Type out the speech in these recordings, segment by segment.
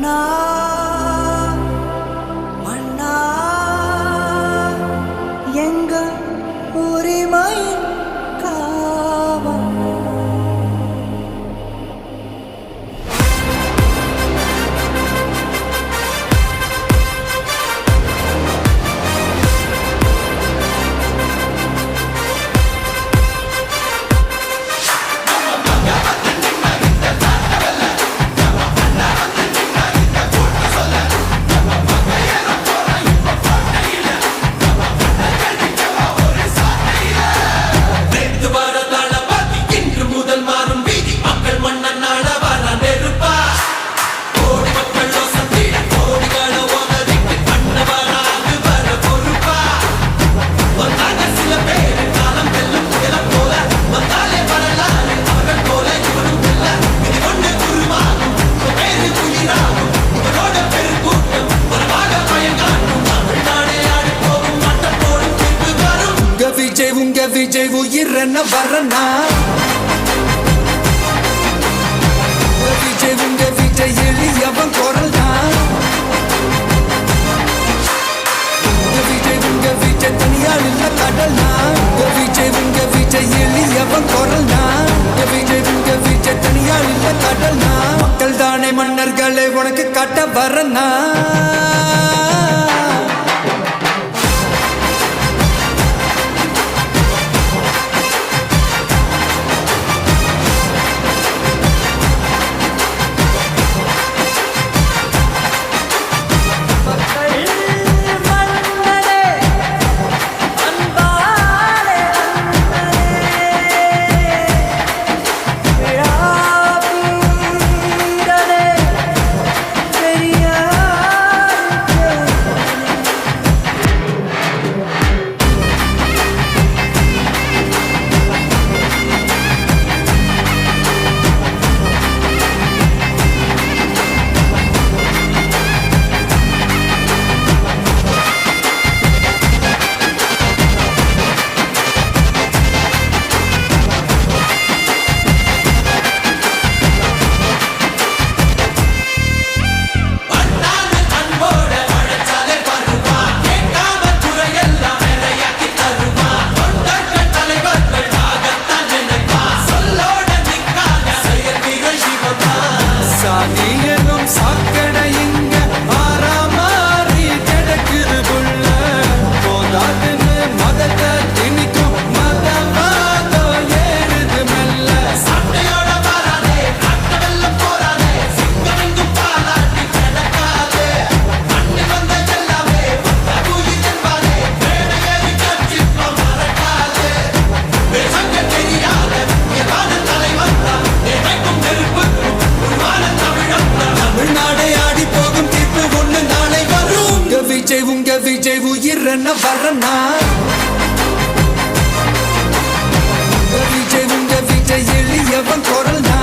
மன்னா மன்னா எங்கள் உரிமையின் காவல். உங்க விஜய் உயிரென்ன வரனா விஜய் உங்க விஜய் எளியவன் குரல்னா விஜய் உங்க விஜய் தனியால் இல்ல கடல்னா விஜய் உங்க விஜய் எளியவன் குரல்னா விஜய் உங்க விஜய் தனியால் இல்ல கடல்னா மக்கள் தானே மன்னர்களை உனக்கு காட்ட வரனா உங்க விஜய் உயிரென்ன வரனா விஜய் உங்க விஜய் எளியவன் குரல்னா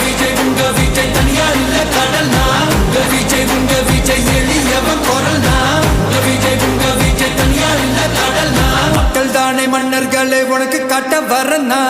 விஜய் உங்க விஜய் தனியார் இல்ல கடல்னா விஜய் உங்க விஜய் எளியவன் குரல்னா விஜய் உங்க விஜய் தனியார் இல்ல கடல்னா மக்கள் தானே மன்னர்களை உனக்கு காட்ட வரனா